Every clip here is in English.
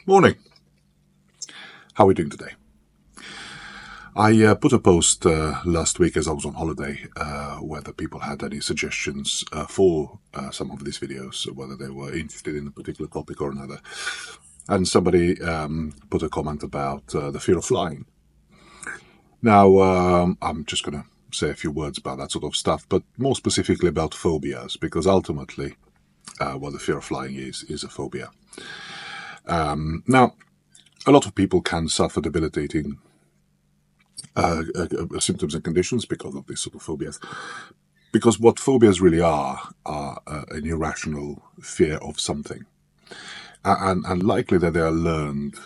Morning. How are we doing today? I put a post last week as I was on holiday, whether people had any suggestions for some of these videos, whether they were interested in a particular topic or another. And somebody put a comment about the fear of flying. Now, I'm just going to say a few words about that sort of stuff, but more specifically about phobias, because ultimately, what the fear of flying is a phobia. Now, a lot of people can suffer debilitating symptoms and conditions because of these sort of phobias. Because what phobias really are an irrational fear of something, and likely that they are learned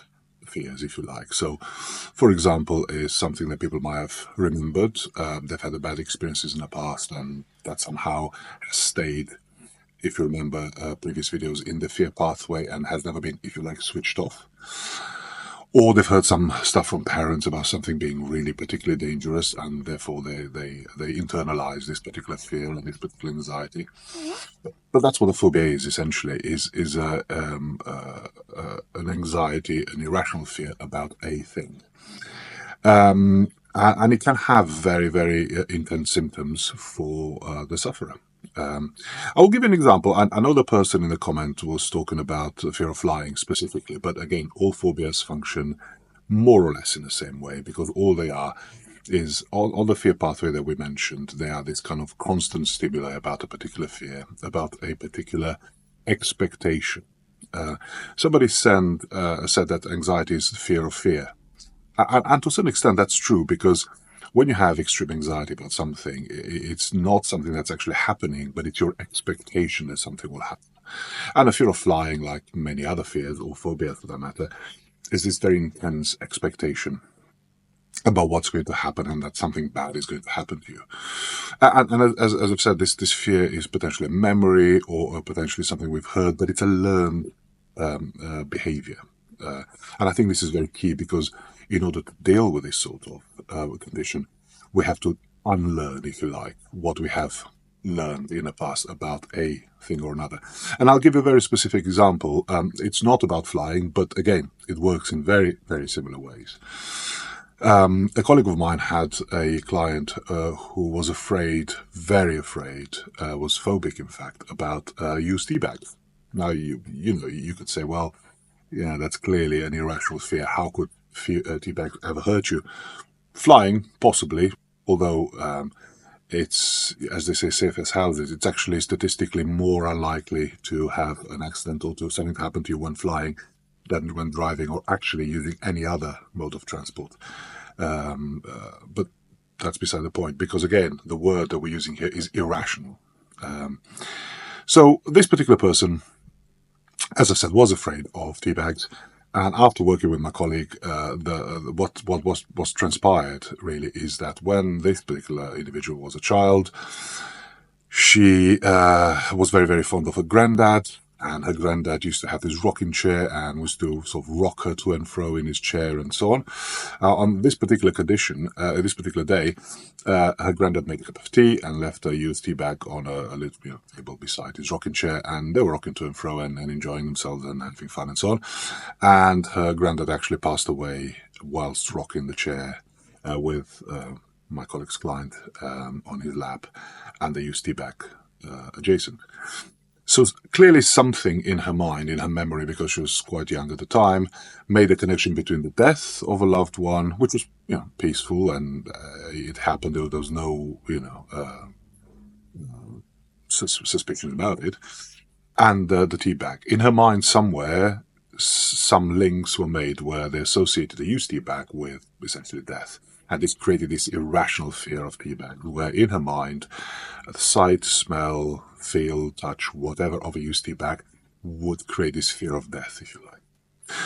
fears, if you like. So, for example, is something that people might have remembered. They've had bad experiences in the past, and that somehow has stayed, if you remember previous videos, in the fear pathway and has never been, if you like, switched off. Or they've heard some stuff from parents about something being really particularly dangerous, and therefore they internalize this particular fear and this particular anxiety. But that's what a phobia is essentially: is an anxiety, an irrational fear about a thing. And it can have very intense symptoms for the sufferer. I will give you an example. I know the person in the comment was talking about the fear of flying specifically, but again, all phobias function more or less in the same way, because all they are is on the fear pathway that we mentioned. They are this kind of constant stimuli about a particular fear, about a particular expectation. Somebody said that anxiety is the fear of fear. And to some extent, that's true, because when you have extreme anxiety about something, it's not something that's actually happening, but it's your expectation that something will happen. And a fear of flying, like many other fears, or phobias for that matter, is this very intense expectation about what's going to happen and that something bad is going to happen to you. And as I've said, this fear is potentially a memory or potentially something we've heard, but it's a learned behavior. And I think this is very key, because in order to deal with this sort of condition, we have to unlearn, if you like, what we have learned in the past about a thing or another. And I'll give you a very specific example. It's not about flying, but again, it works in very similar ways. A colleague of mine had a client who was afraid, very afraid, was phobic, in fact, about used tea bags. Now, you could say, well, yeah, that's clearly an irrational fear. How could tea bags ever hurt you? Flying, possibly, although it's, as they say, safe as houses. It's actually statistically more unlikely to have an accident or to something to happen to you when flying than when driving or actually using any other mode of transport. But that's beside the point, because again, the word that we're using here is irrational. So this particular person, as I said, was afraid of tea bags. And after working with my colleague, what was transpired really is that when this particular individual was a child, she was very fond of her granddad, and her granddad used to have this rocking chair and was to sort of rock her to and fro in his chair and so on. On this particular condition, this particular day, her granddad made a cup of tea and left a used tea bag on a little table beside his rocking chair, and they were rocking to and fro and enjoying themselves and having fun and so on. And her granddad actually passed away whilst rocking the chair with my colleague's client on his lap, and the used tea bag adjacent. So clearly something in her mind, in her memory, because she was quite young at the time, made a connection between the death of a loved one, which was peaceful, and it happened. There was no suspicion about it, and the tea bag. In her mind somewhere, some links were made where they associated the used tea bag with essentially death. And this created this irrational fear of tea bag, where in her mind, the sight, smell, feel, touch, whatever of a used tea bag would create this fear of death, if you like.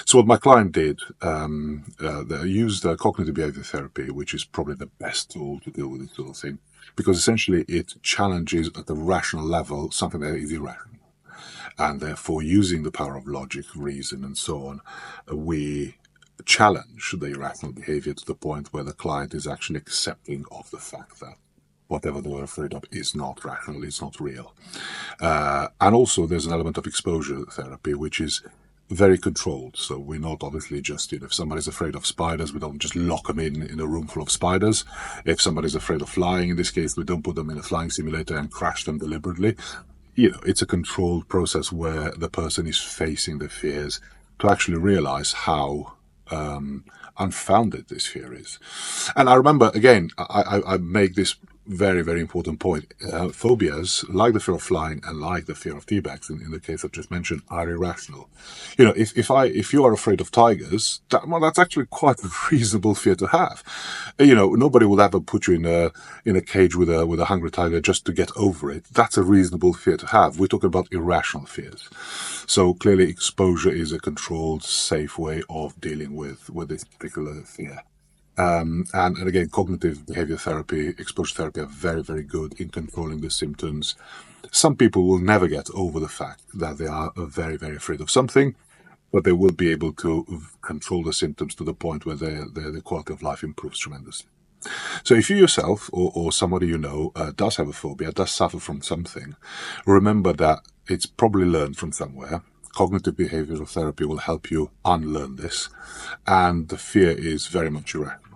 So what my client did, they used cognitive behavior therapy, which is probably the best tool to deal with this sort of thing, because essentially it challenges at the rational level something that is irrational. And therefore, using the power of logic, reason, and so on, we challenge the irrational behavior to the point where the client is actually accepting of the fact that whatever they were afraid of is not rational, it's not real. And also, there's an element of exposure therapy, which is very controlled. So we're not obviously just, if somebody's afraid of spiders, we don't just lock them in a room full of spiders. If somebody's afraid of flying, in this case, we don't put them in a flying simulator and crash them deliberately. It's a controlled process where the person is facing the fears to actually realize how unfounded this fear is. And I remember, again, I make this very, very important point. Phobias, like the fear of flying and like the fear of tea bags, in the case I've just mentioned, are irrational. If you are afraid of tigers, that's actually quite a reasonable fear to have. Nobody will ever put you in a cage with a hungry tiger just to get over it. That's a reasonable fear to have. We're talking about irrational fears. So clearly, exposure is a controlled, safe way of dealing with this particular fear. And again, cognitive behavior therapy, exposure therapy are very, very good in controlling the symptoms. Some people will never get over the fact that they are very, very afraid of something, but they will be able to control the symptoms to the point where their quality of life improves tremendously. So if you yourself or somebody you know does have a phobia, does suffer from something, remember that it's probably learned from somewhere. Cognitive behavioral therapy will help you unlearn this, and the fear is very much irrational.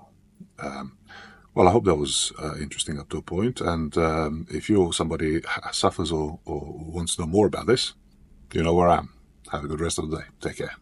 Well, I hope that was interesting up to a point. And if you or somebody suffers or wants to know more about this, you know where I am. Have a good rest of the day. Take care.